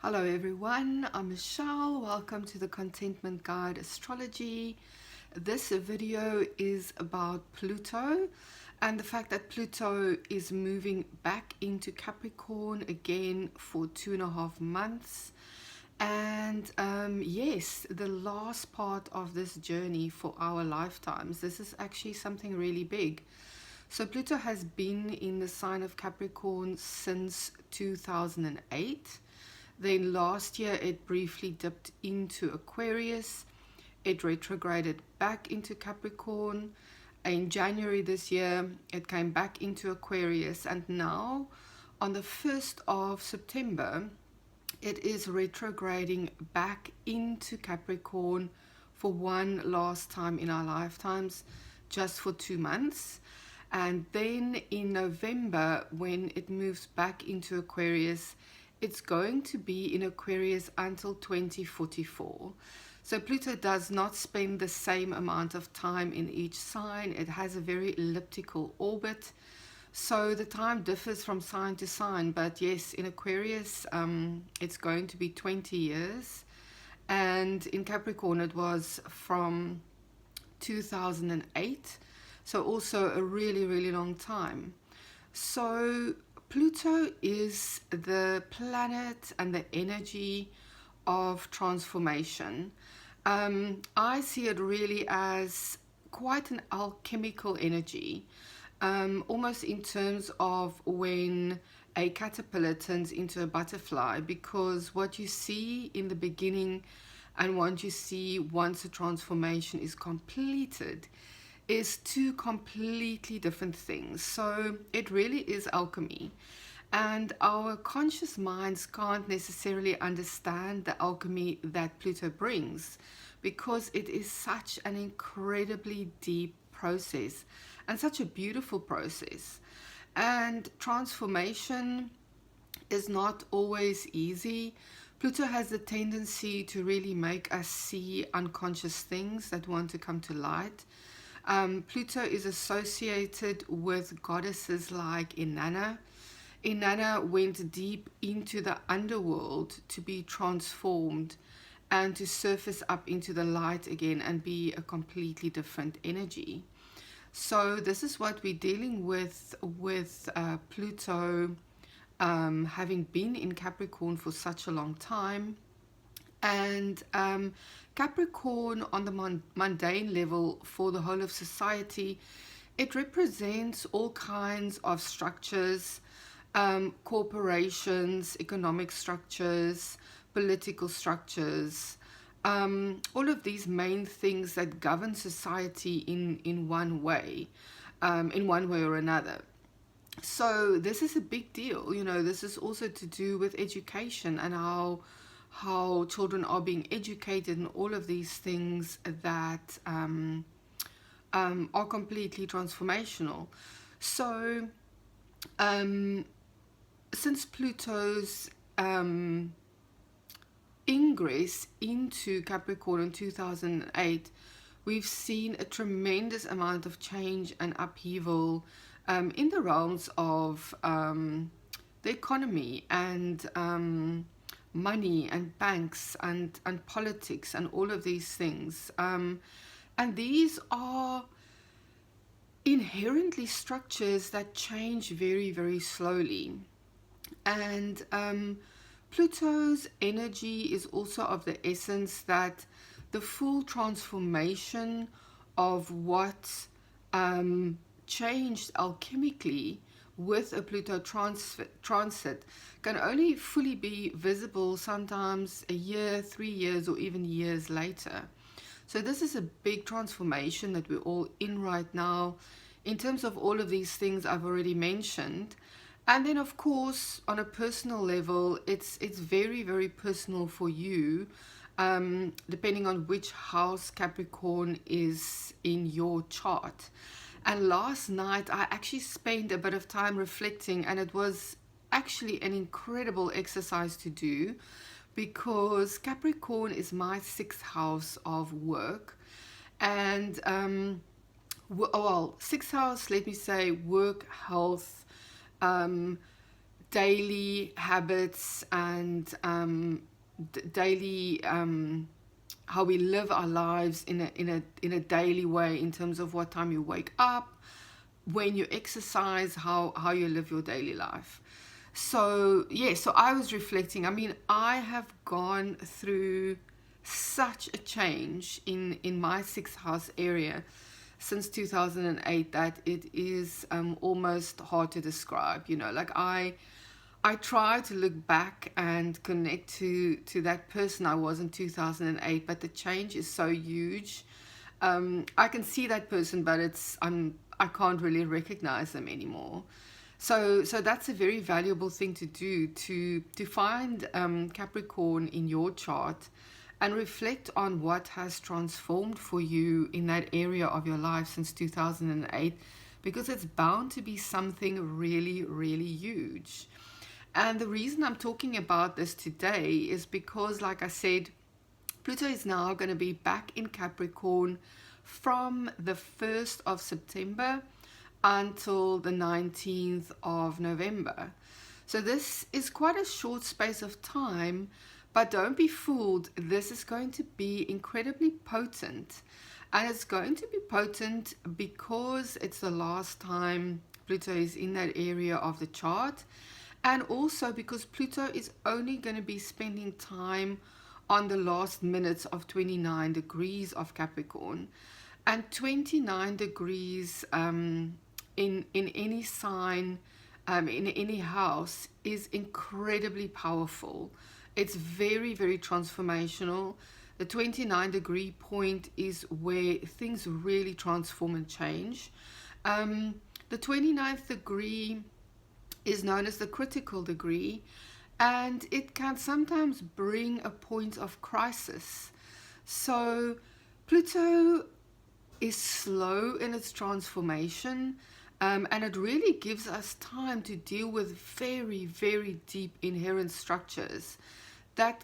Hello everyone, I'm Michelle. Welcome to the Contentment Guide Astrology. This video is about Pluto and the fact that Pluto is moving back into Capricorn again for 2.5 months. And yes, the last part of this journey for our lifetimes. This is actually something really big. So Pluto has been in the sign of Capricorn since 2008. Then last year it briefly dipped into Aquarius. It retrograded back into Capricorn. In January this year it came back into Aquarius, and now on the 1st of September it is retrograding back into Capricorn for one last time in our lifetimes, just for 2 months. And then in November, when it moves back into Aquarius, it's going to be in Aquarius until 2044. So Pluto does not spend the same amount of time in each sign. It has a very elliptical orbit. So the time differs from sign to sign. But yes, in Aquarius, it's going to be 20 years. And in Capricorn, it was from 2008. So also a really, really long time. So Pluto is the planet and the energy of transformation. I see it really as quite an alchemical energy, almost in terms of when a caterpillar turns into a butterfly, because what you see in the beginning and what you see once a transformation is completed is two completely different things. So it really is alchemy, and our conscious minds can't necessarily understand the alchemy that Pluto brings, because it is such an incredibly deep process and such a beautiful process. And transformation is not always easy. Pluto has the tendency to really make us see unconscious things that want to come to light. Pluto is associated with goddesses like Inanna. Inanna went deep into the underworld to be transformed and to surface up into the light again and be a completely different energy. So this is what we're dealing with Pluto having been in Capricorn for such a long time. And Capricorn, on the mundane level for the whole of society, it represents all kinds of structures, corporations, economic structures, political structures, all of these main things that govern society in one way or another. So this is a big deal. This is also to do with education and how children are being educated, and all of these things that are completely transformational. So since Pluto's ingress into Capricorn in 2008, we've seen a tremendous amount of change and upheaval in the realms of the economy and money and banks and politics and all of these things. And these are inherently structures that change very, very slowly. And Pluto's energy is also of the essence that the full transformation of what changed alchemically with a Pluto transit can only fully be visible sometimes a year, 3 years, or even years later. So this is a big transformation that we're all in right now in terms of all of these things I've already mentioned. And then of course on a personal level, it's very, very personal for you, depending on which house Capricorn is in your chart. And last night I actually spent a bit of time reflecting, and it was actually an incredible exercise to do, because Capricorn is my 6th house of work. And 6th house, let me say, work, health, daily habits and daily how we live our lives in a daily way, in terms of what time you wake up, when you exercise, how you live your daily life. So yeah, so I was reflecting. I mean, I have gone through such a change in my sixth house area since 2008 that it is almost hard to describe. You know, like I try to look back and connect to that person I was in 2008, but the change is so huge. I can see that person, but I can't really recognize them anymore. So that's a very valuable thing to do, to find Capricorn in your chart and reflect on what has transformed for you in that area of your life since 2008, because it's bound to be something really, really huge. And the reason I'm talking about this today is because, like I said, Pluto is now going to be back in Capricorn from the 1st of September until the 19th of November. So this is quite a short space of time, but don't be fooled. This is going to be incredibly potent. And it's going to be potent because it's the last time Pluto is in that area of the chart. And also because Pluto is only going to be spending time on the last minutes of 29 degrees of Capricorn. And 29 degrees in any sign, in any house, is incredibly powerful. It's very, very transformational. The 29-degree point is where things really transform and change. The 29th degree is known as the critical degree, and it can sometimes bring a point of crisis. So Pluto is slow in its transformation, and it really gives us time to deal with very, very deep inherent structures that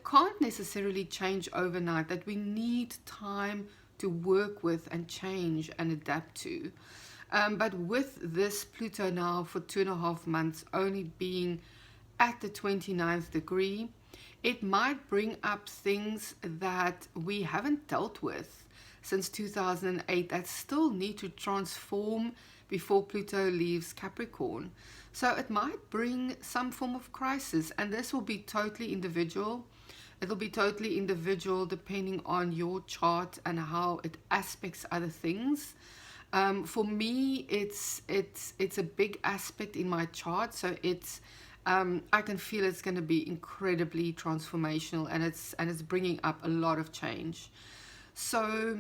can't necessarily change overnight, that we need time to work with and change and adapt to. But with this Pluto now for 2.5 months only being at the 29th degree, it might bring up things that we haven't dealt with since 2008 that still need to transform before Pluto leaves Capricorn. So it might bring some form of crisis, and this will be totally individual. It'll be totally individual depending on your chart and how it aspects other things. For me, it's a big aspect in my chart, so it's I can feel it's going to be incredibly transformational, and it's bringing up a lot of change. So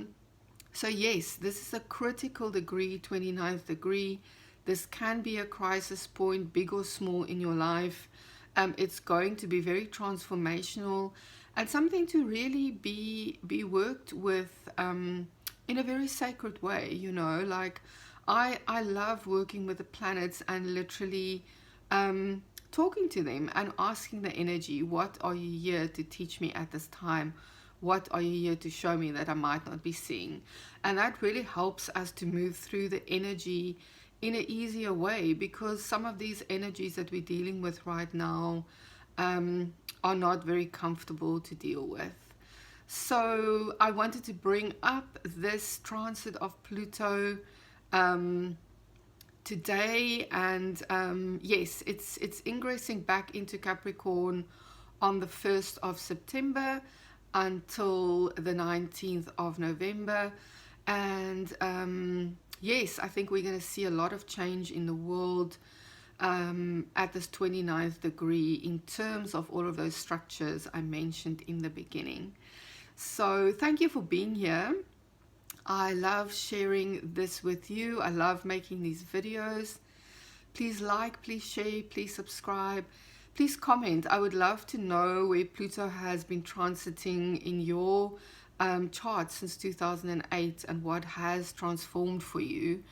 yes, this is a critical degree, 29th degree. This can be a crisis point, big or small, in your life. It's going to be very transformational and something to really be worked with in a very sacred way, you know. Like I love working with the planets and literally talking to them and asking the energy, what are you here to teach me at this time? What are you here to show me that I might not be seeing? And that really helps us to move through the energy in an easier way, because some of these energies that we're dealing with right now are not very comfortable to deal with. So I wanted to bring up this transit of Pluto today, and yes, it's ingressing back into Capricorn on the 1st of September until the 19th of November. And yes, I think we're going to see a lot of change in the world at this 29th degree in terms of all of those structures I mentioned in the beginning. So thank you for being here. I love sharing this with you. I love making these videos. Please like, please share, please subscribe. Please comment. I would love to know where Pluto has been transiting in your chart since 2008 and what has transformed for you,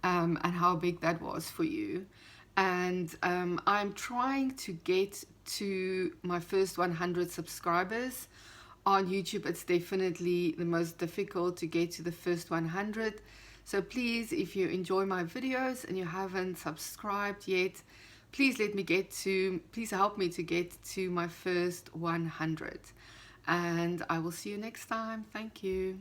and how big that was for you. And I'm trying to get to my first 100 subscribers. On YouTube, it's definitely the most difficult to get to the first 100. So please, if you enjoy my videos and you haven't subscribed yet, please help me to get to my first 100. And I will see you next time. Thank you.